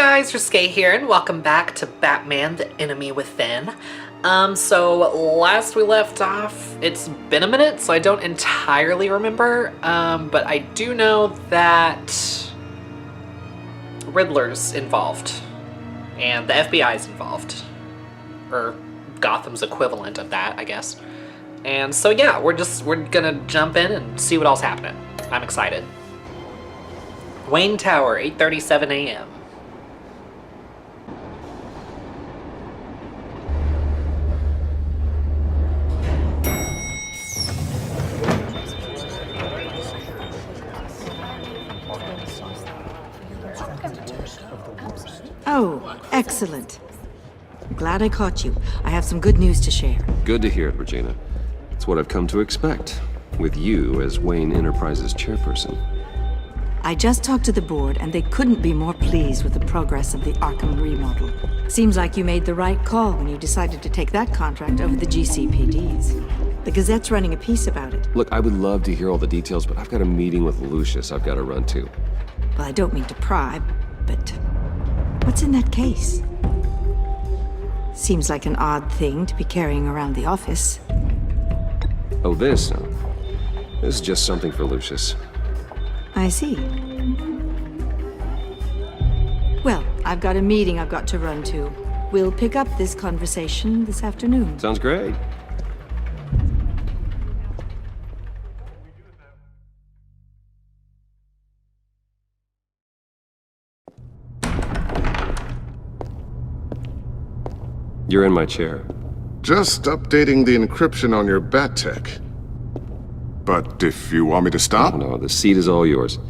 guys, Risque here, and welcome back to Batman: The Enemy Within. So last we left off, it's been a minute, so I don't entirely remember, but I do know that Riddler's involved, and the FBI's involved, or Gotham's equivalent of that, I guess. And so yeah, we're gonna jump in and see what all's happening. I'm excited. Wayne Tower, 8:37 a.m. Oh, excellent. I'm glad I caught you. I have some good news to share. Good to hear it, Regina. It's what I've come to expect, with you as Wayne Enterprises chairperson. I just talked to the board, and they couldn't be more pleased with the progress of the Arkham remodel. Seems like you made the right call when you decided to take that contract over the GCPD's. The Gazette's running a piece about it. Look, I would love to hear all the details, but I've got a meeting with Lucius I've got to run to. Well, I don't mean to pry, but what's in that case? Seems like an odd thing to be carrying around the office. Oh, this? No. This is just something for Lucius. I see. Well, I've got a meeting I've got to run to. We'll pick up this conversation this afternoon. Sounds great. You're in my chair. Just updating the encryption on your bat tech. But if you want me to stop... Oh, no, the seat is all yours.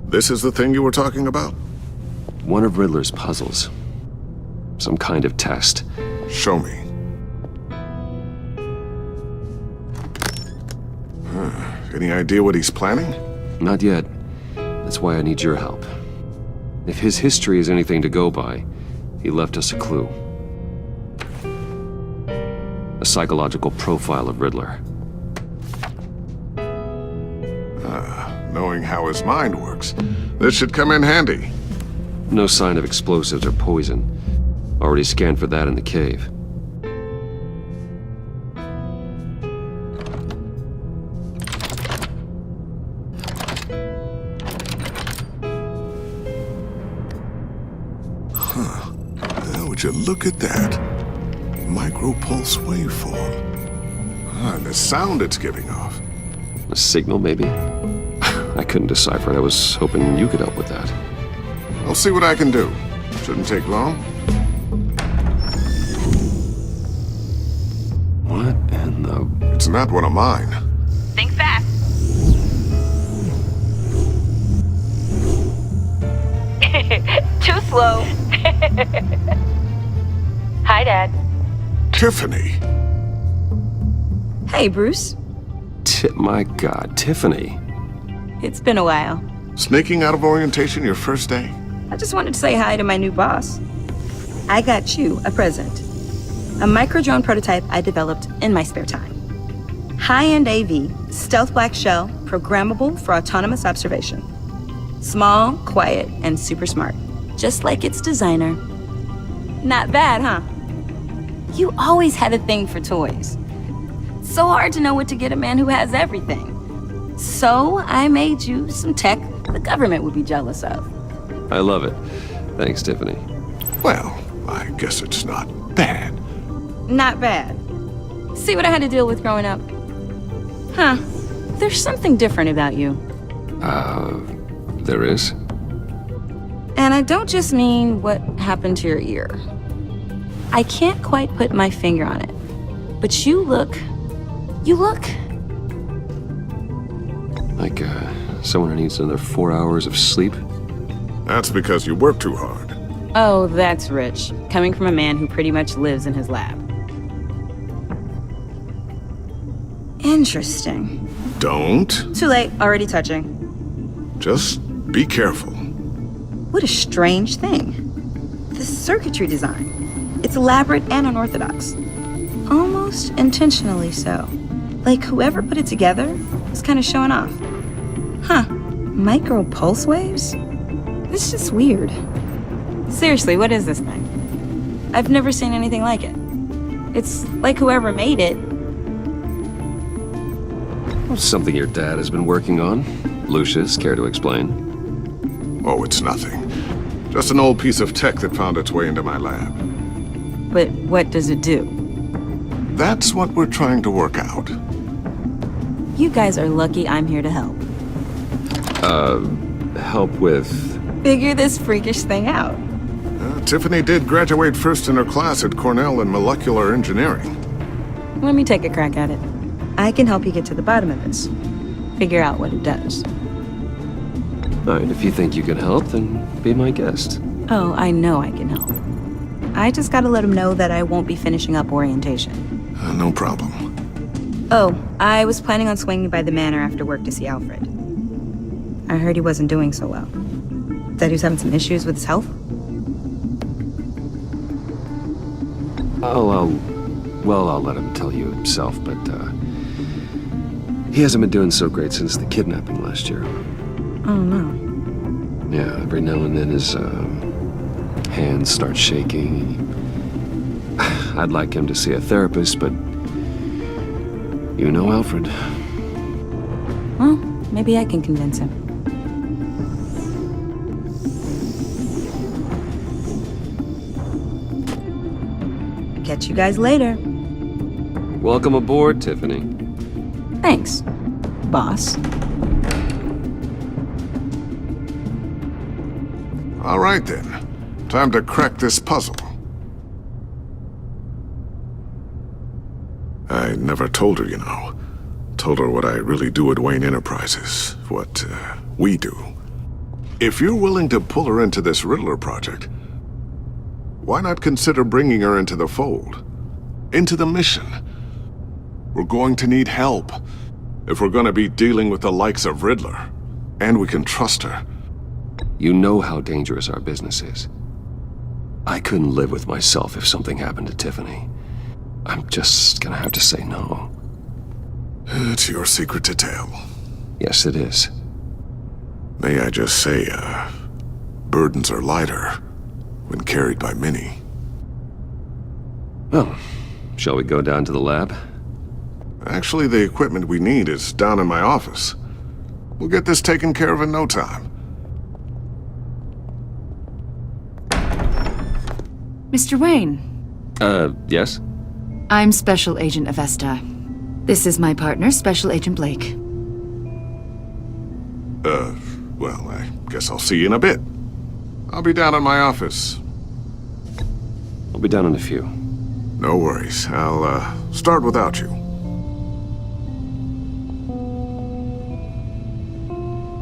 This is the thing you were talking about? One of Riddler's puzzles. Some kind of test. Show me. Any idea what he's planning? Not yet. That's why I need your help. If his history is anything to go by, he left us a clue. A psychological profile of Riddler. Knowing how his mind works, this should come in handy. No sign of explosives or poison. Already scanned for that in the cave. Would you look at that? Micro-pulse waveform. And the sound it's giving off. A signal, maybe? I couldn't decipher it. I was hoping you could help with that. I'll see what I can do. Shouldn't take long. What in the... It's not one of mine. Think fast. Too slow. Hi, Dad. Tiffany. Hey, Bruce. My God, Tiffany. It's been a while. Sneaking out of orientation your first day? I just wanted to say hi to my new boss. I got you a present. A micro-drone prototype I developed in my spare time. High-end AV, stealth black shell, programmable for autonomous observation. Small, quiet, and super smart. Just like its designer. Not bad, huh? You always had a thing for toys. So hard to know what to get a man who has everything. So I made you some tech the government would be jealous of. I love it. Thanks, Tiffany. Well, I guess it's not bad. Not bad. See what I had to deal with growing up? Huh. There's something different about you. There is? And I don't just mean what happened to your ear. I can't quite put my finger on it. But you look... Like, someone who needs another 4 hours of sleep? That's because you work too hard. Oh, that's rich. Coming from a man who pretty much lives in his lab. Interesting. Don't. Too late, already touching. Just be careful. What a strange thing. The circuitry design. It's elaborate and unorthodox. Almost intentionally so. Like whoever put it together was kind of showing off. Huh. Micro pulse waves? It's just weird. Seriously, what is this thing? I've never seen anything like it. It's like whoever made it. Something your dad has been working on. Lucius, care to explain? Oh, it's nothing. Just an old piece of tech that found its way into my lab. But what does it do? That's what we're trying to work out. You guys are lucky I'm here to help. Help with... Figure this freakish thing out. Tiffany did graduate first in her class at Cornell in molecular engineering. Let me take a crack at it. I can help you get to the bottom of this. Figure out what it does. All right, if you think you can help, then be my guest. Oh, I know I can help. I just gotta let him know that I won't be finishing up orientation. No problem. Oh, I was planning on swinging by the manor after work to see Alfred. I heard he wasn't doing so well. That he was having some issues with his health? I'll let him tell you himself, but, he hasn't been doing so great since the kidnapping last year. Oh, no. Yeah, every now and then his, hands start shaking. I'd like him to see a therapist, but you know Alfred. Well, maybe I can convince him. Catch you guys later. Welcome aboard, Tiffany. Thanks, boss. All right then. Time to crack this puzzle. I never told her, you know. Told her what I really do at Wayne Enterprises. What, we do. If you're willing to pull her into this Riddler project, why not consider bringing her into the fold? Into the mission? We're going to need help if we're going to be dealing with the likes of Riddler. And we can trust her. You know how dangerous our business is. I couldn't live with myself if something happened to Tiffany. I'm just gonna have to say no. It's your secret to tell. Yes, it is. May I just say, burdens are lighter when carried by many. Well, shall we go down to the lab? Actually, the equipment we need is down in my office. We'll get this taken care of in no time. Mr. Wayne. Yes? I'm Special Agent Avesta. This is my partner, Special Agent Blake. Well, I guess I'll see you in a bit. I'll be down in my office. I'll be down in a few. No worries. I'll, start without you.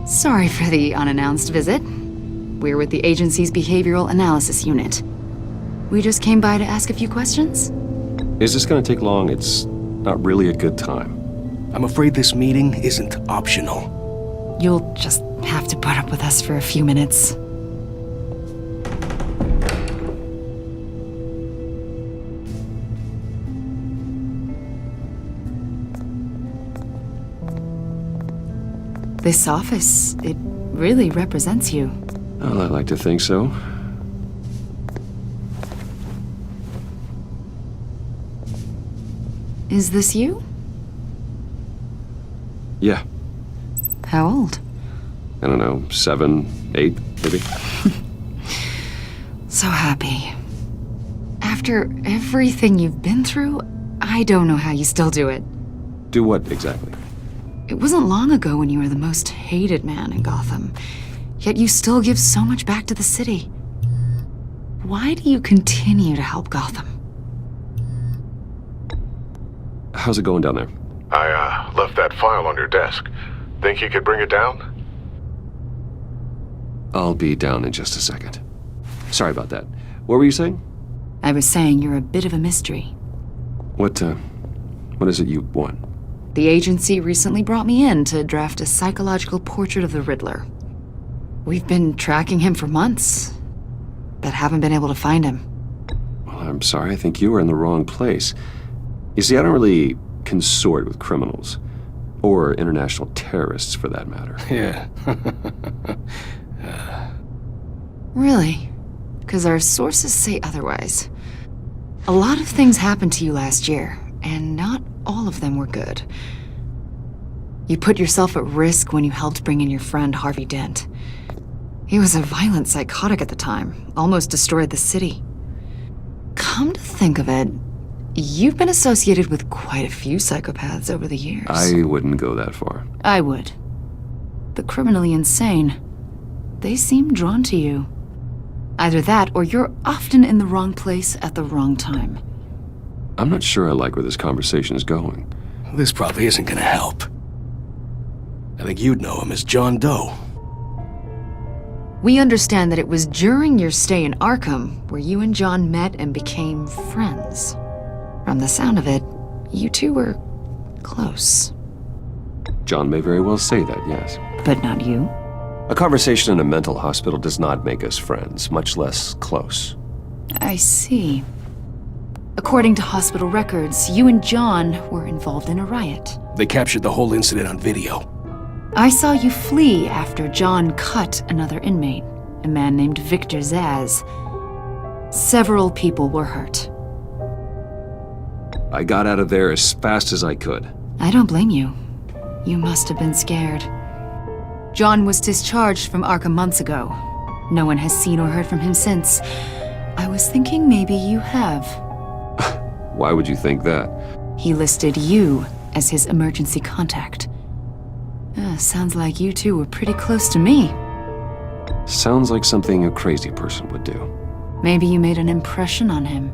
Sorry for the unannounced visit. We're with the agency's Behavioral Analysis Unit. We just came by to ask a few questions. Is this gonna take long? It's not really a good time. I'm afraid this meeting isn't optional. You'll just have to put up with us for a few minutes. This office, it really represents you. Well, I like to think so. Is this you? Yeah. How old? I don't know, 7, 8, maybe? So happy. After everything you've been through, I don't know how you still do it. Do what, exactly? It wasn't long ago when you were the most hated man in Gotham, yet you still give so much back to the city. Why do you continue to help Gotham? How's it going down there? I, left that file on your desk. Think you could bring it down? I'll be down in just a second. Sorry about that. What were you saying? I was saying you're a bit of a mystery. What is it you want? The agency recently brought me in to draft a psychological portrait of the Riddler. We've been tracking him for months, but haven't been able to find him. Well, I'm sorry, I think you were in the wrong place. You see, I don't really consort with criminals. Or international terrorists, for that matter. Yeah. Really? Because our sources say otherwise. A lot of things happened to you last year, and not all of them were good. You put yourself at risk when you helped bring in your friend Harvey Dent. He was a violent psychotic at the time, almost destroyed the city. Come to think of it, you've been associated with quite a few psychopaths over the years. I wouldn't go that far. I would. The criminally insane. They seem drawn to you. Either that, or you're often in the wrong place at the wrong time. I'm not sure I like where this conversation is going. This probably isn't gonna help. I think you'd know him as John Doe. We understand that it was during your stay in Arkham where you and John met and became friends. From the sound of it, you two were close. John may very well say that, yes. But not you? A conversation in a mental hospital does not make us friends, much less close. I see. According to hospital records, you and John were involved in a riot. They captured the whole incident on video. I saw you flee after John cut another inmate, a man named Victor Zaz. Several people were hurt. I got out of there as fast as I could. I don't blame you. You must have been scared. John was discharged from Arkham months ago. No one has seen or heard from him since. I was thinking maybe you have. Why would you think that? He listed you as his emergency contact. Sounds like you two were pretty close to me. Sounds like something a crazy person would do. Maybe you made an impression on him.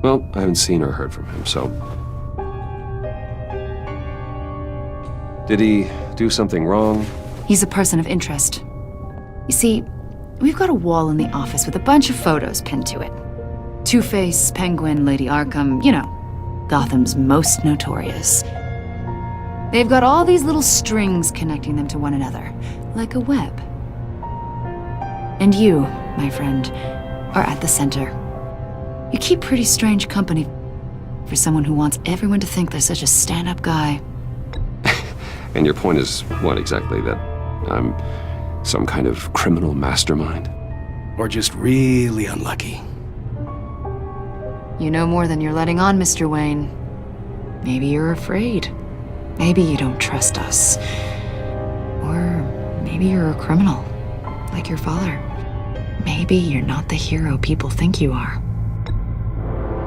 Well, I haven't seen or heard from him, so... Did he do something wrong? He's a person of interest. You see, we've got a wall in the office with a bunch of photos pinned to it. Two-Face, Penguin, Lady Arkham, you know, Gotham's most notorious. They've got all these little strings connecting them to one another, like a web. And you, my friend, are at the center. You keep pretty strange company for someone who wants everyone to think they're such a stand-up guy. And your point is what exactly? That I'm some kind of criminal mastermind? Or just really unlucky. You know more than you're letting on, Mr. Wayne. Maybe you're afraid. Maybe you don't trust us. Or maybe you're a criminal, like your father. Maybe you're not the hero people think you are.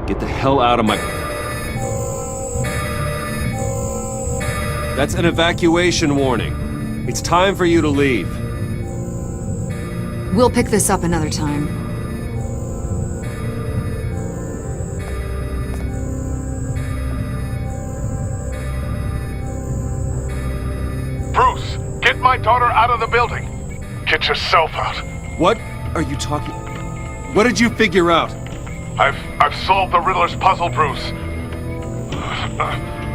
Get the hell out of my... That's an evacuation warning. It's time for you to leave. We'll pick this up another time. Bruce, get my daughter out of the building. Get yourself out. What are you talking... What did you figure out? I've solved the Riddler's puzzle, Bruce.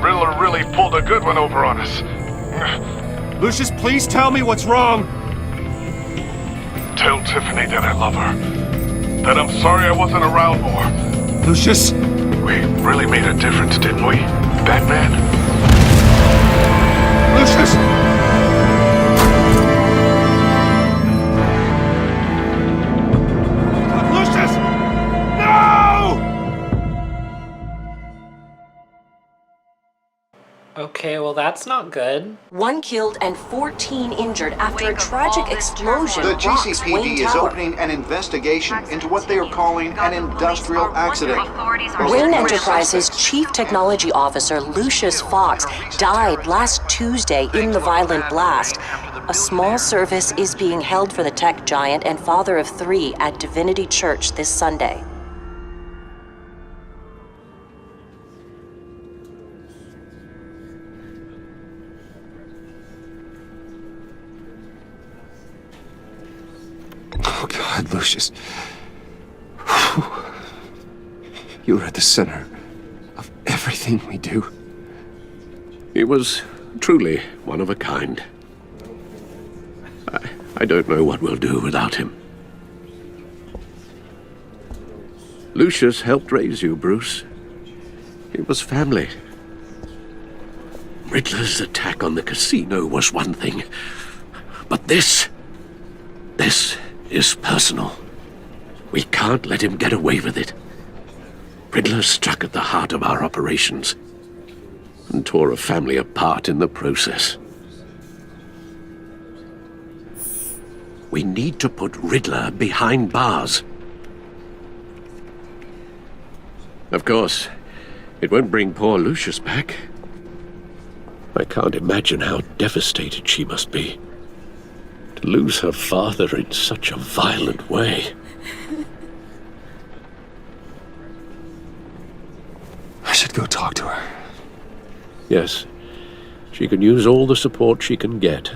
Riddler really pulled a good one over on us. Lucius, please tell me what's wrong. Tell Tiffany that I love her. That I'm sorry I wasn't around more. Lucius? We really made a difference, didn't we, Batman? Lucius! Lucius! No! Okay, well that's not good. 1 killed and 14 injured after a tragic explosion The rocks GCPD Wayne is Tower. opening an investigation into what they are calling an industrial accident. Wayne Enterprises Chief Technology Officer Lucius Fox died last Tuesday in the violent blast. A small service is being held for the tech giant and father of 3 at Divinity Church this Sunday. Oh, God, Lucius. You were at the center of everything we do. He was truly one of a kind. I don't know what we'll do without him. Lucius helped raise you, Bruce. It was family. Riddler's attack on the casino was one thing. But this is personal. We can't let him get away with it. Riddler struck at the heart of our operations and tore a family apart in the process. We need to put Riddler behind bars. Of course, it won't bring poor Lucius back. I can't imagine how devastated she must be to lose her father in such a violent way. I should go talk to her. Yes, she can use all the support she can get.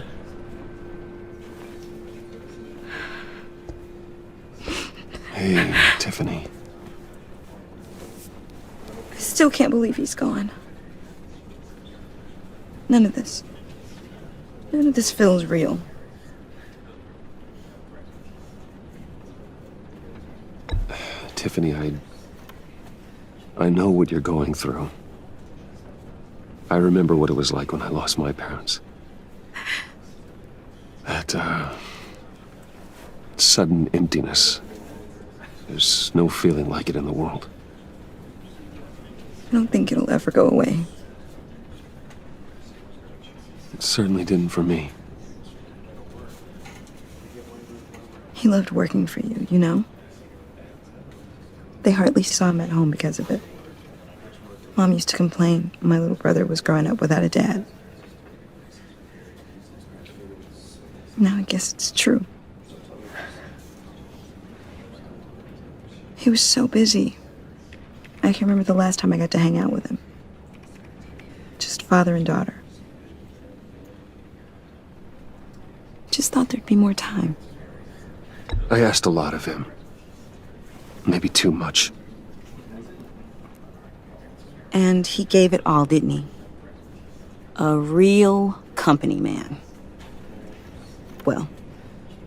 Hey, Tiffany. I still can't believe he's gone. None of this feels real. Tiffany, I know what you're going through. I remember what it was like when I lost my parents. That, sudden emptiness. There's no feeling like it in the world. I don't think it'll ever go away. It certainly didn't for me. He loved working for you, you know? They hardly saw him at home because of it. Mom used to complain my little brother was growing up without a dad. Now I guess it's true. He was so busy. I can remember the last time I got to hang out with him. Just father and daughter. Just thought there'd be more time. I asked a lot of him. Maybe too much. And he gave it all, didn't he? A real company man. Well,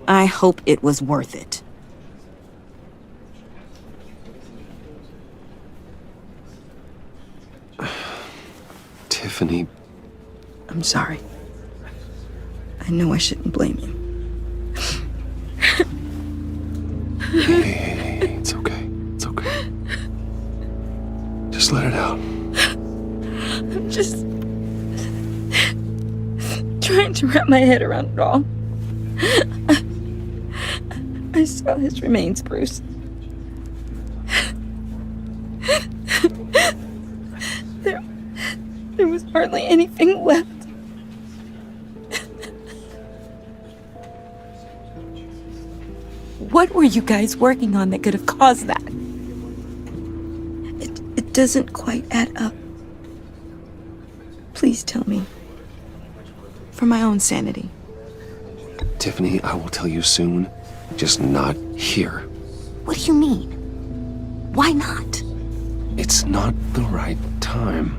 I hope it was worth it. Tiffany. I'm sorry. I know I shouldn't blame you. Hey, it's okay. It's okay. Just let it out. I'm just trying to wrap my head around it all. I saw his remains, Bruce. There was hardly anything left. What were you guys working on that could have caused that? It doesn't quite add up. Please tell me. For my own sanity. Tiffany, I will tell you soon. Just not here. What do you mean? Why not? It's not the right time.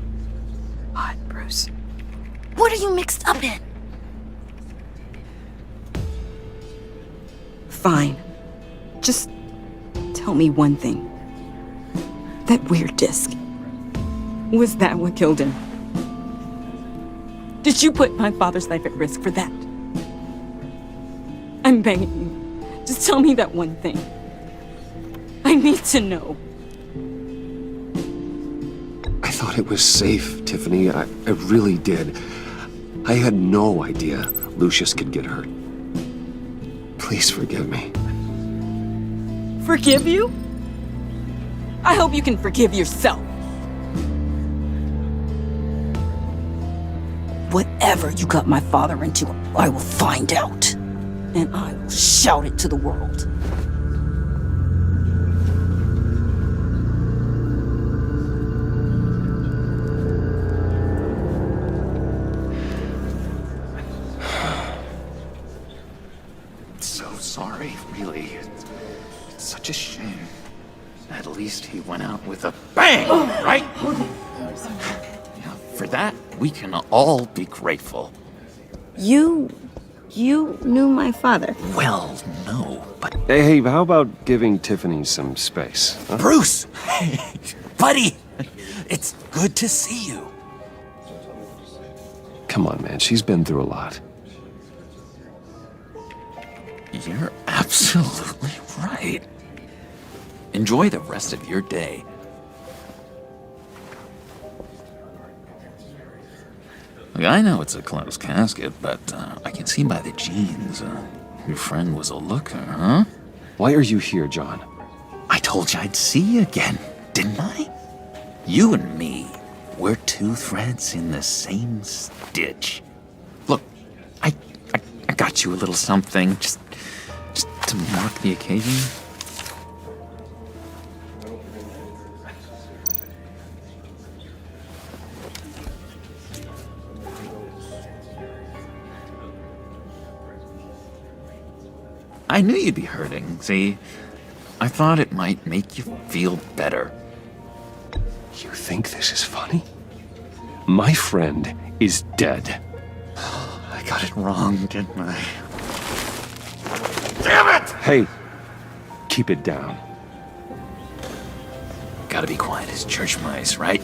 What, Bruce? What are you mixed up in? Fine. Just tell me one thing. That weird disc. Was that what killed him? Did you put my father's life at risk for that? I'm begging you. Just tell me that one thing. I need to know. I thought it was safe, Tiffany. I really did. I had no idea Lucius could get hurt. Please forgive me. Forgive you? I hope you can forgive yourself. Whatever you got my father into, I will find out. And I will shout it to the world. So sorry, really. It's such a shame. At least he went out with a bang, right? Yeah, for that, we can all be grateful. You knew my father? Well, no, but... Hey, how about giving Tiffany some space? Huh? Bruce! Buddy! It's good to see you. Come on, man. She's been through a lot. You're absolutely right. Enjoy the rest of your day. Look, I know it's a closed casket, but I can see by the jeans, your friend was a looker, huh? Why are you here, John? I told you I'd see you again, didn't I? You and me, we're two threads in the same stitch. Look, I got you a little something, just to mark the occasion. I knew you'd be hurting, see? I thought it might make you feel better. You think this is funny? My friend is dead. I got it wrong, didn't I? Damn it! Hey, keep it down. Gotta be quiet as church mice, right?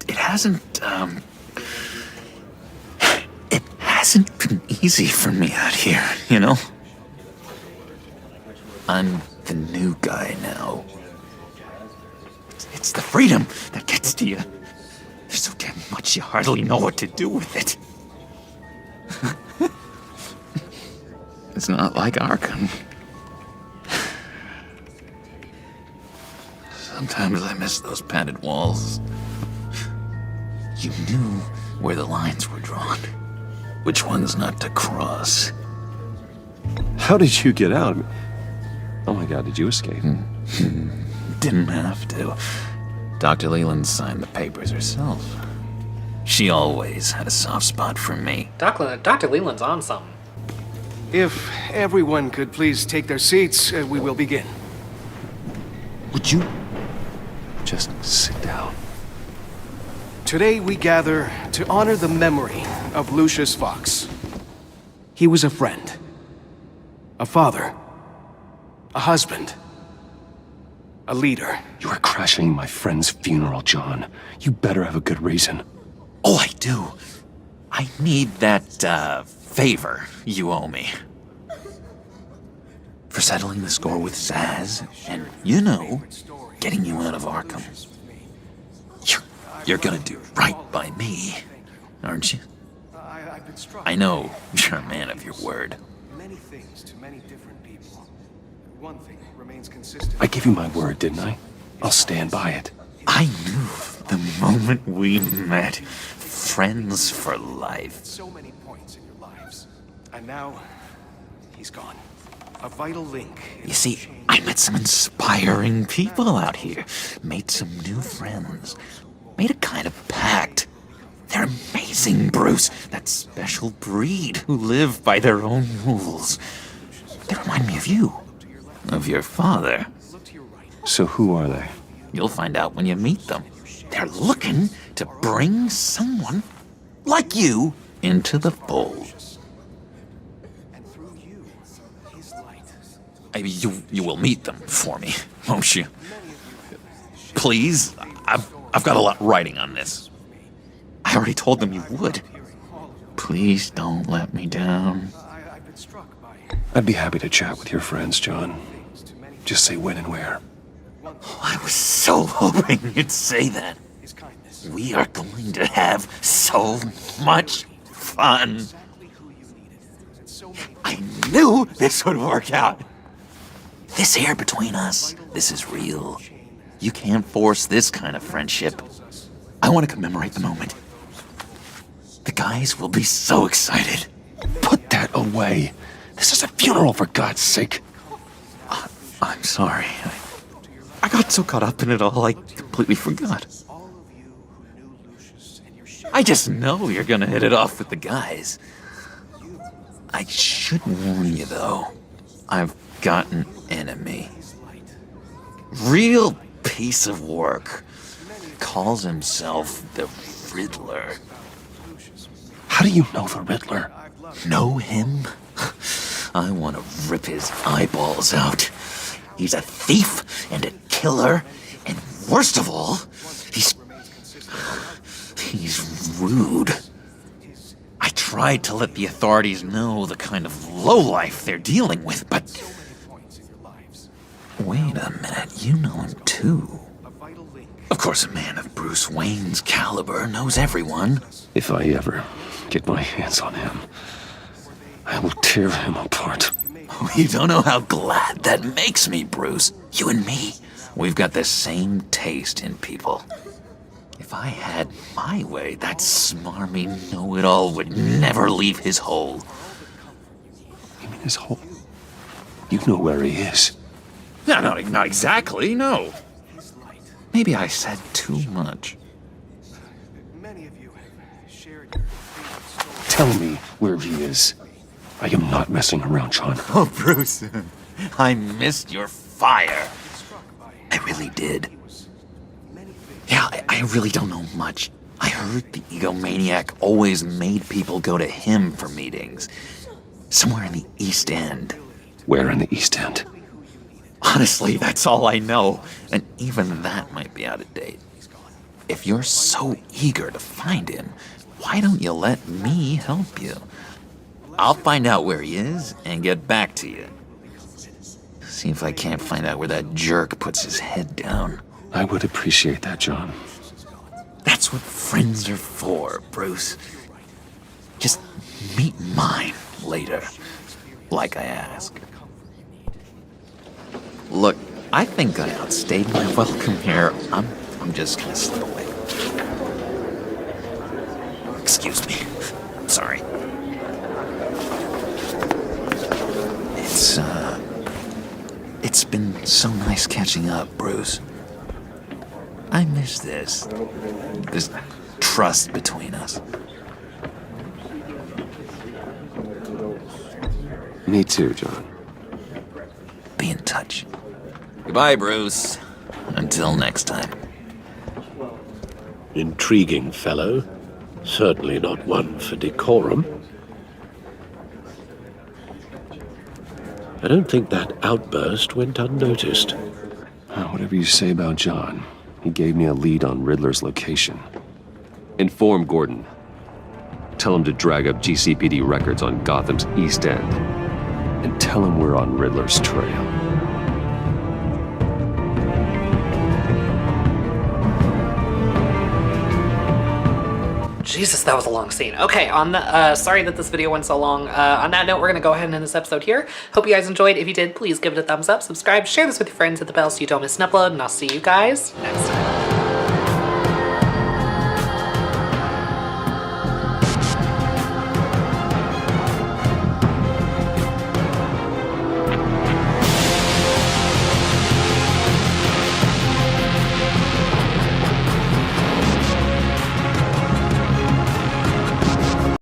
It hasn't been easy for me out here, you know? I'm the new guy now. It's the freedom that gets to you. There's so damn much you hardly know what to do with it. It's not like Arkham. Sometimes I miss those padded walls. You knew where the lines were drawn. Which ones not to cross. How did you get out? Oh my God, did you escape? Didn't have to. Dr. Leland signed the papers herself. She always had a soft spot for me. Dr. Leland's on something. If everyone could please take their seats, we will begin. Would you just sit down? Today we gather to honor the memory of Lucius Fox. He was a friend, a father, a husband, a leader. You are crashing my friend's funeral, John. You better have a good reason. Oh, I do. I need that, favor you owe me. For settling the score with Zaz, and, you know, getting you out of Arkham. You're gonna do right by me, aren't you? I know you're a man of your word. Many things to many different people. One thing remains consistent. I gave you my word, didn't I? I'll stand by it. I knew the moment we met. Friends for life. So many points in your lives. And now, he's gone. A vital link. You see, I met some inspiring people out here. Made some new friends. Made a kind of pact. They're amazing, Bruce. That special breed who live by their own rules. They remind me of you. Of your father. So who are they? You'll find out when you meet them. They're looking to bring someone like you into the fold. You will meet them for me, won't you? Please? I've got a lot writing on this. I already told them you would. Please don't let me down. I'd be happy to chat with your friends, John. Just say when and where. Oh, I was so hoping you'd say that. We are going to have so much fun. I knew this would work out. This here between us, this is real. You can't force this kind of friendship. I want to commemorate the moment. The guys will be so excited. Put that away. This is a funeral, for God's sake. I'm sorry. I got so caught up in it all, I completely forgot. I just know you're gonna hit it off with the guys. I should warn you, though. I've got an enemy. Real piece of work. Calls himself the Riddler. How do you know the Riddler? Know him? I want to rip his eyeballs out. He's a thief and a killer, and worst of all, he's rude. I tried to let the authorities know the kind of lowlife they're dealing with, but... Wait a minute, you know him too. Of course, a man of Bruce Wayne's caliber knows everyone. If I ever get my hands on him, I will tear him apart. You don't know how glad that makes me, Bruce. You and me, we've got the same taste in people. If I had my way, that smarmy know-it-all would never leave his hole. You mean his hole? You know where he is. No, not exactly, no. Maybe I said too much. Tell me where he is. I am not messing around, John. Oh, Bruce, I missed your fire. I really did. Yeah, I really don't know much. I heard the egomaniac always made people go to him for meetings. Somewhere in the East End. Where in the East End? Honestly, that's all I know. And even that might be out of date. If you're so eager to find him, why don't you let me help you? I'll find out where he is and get back to you. See if I can't find out where that jerk puts his head down. I would appreciate that, John. That's what friends are for, Bruce. Just meet mine later, like I asked. Look, I think I outstayed my welcome here. I'm just gonna slip away. Excuse me. Sorry. It's been so nice catching up, Bruce. I miss this trust between us. Me too, John. Be in touch. Goodbye, Bruce. Until next time. Intriguing fellow. Certainly not one for decorum. I don't think that outburst went unnoticed. Whatever you say about John, he gave me a lead on Riddler's location. Inform Gordon. Tell him to drag up GCPD records on Gotham's East End. And tell him we're on Riddler's trail. Jesus, that was a long scene. Okay, on the, sorry that this video went so long. On that note, we're gonna go ahead and end this episode here. Hope you guys enjoyed. If you did, please give it a thumbs up, subscribe, share this with your friends, hit the bell so you don't miss an upload, and I'll see you guys next time.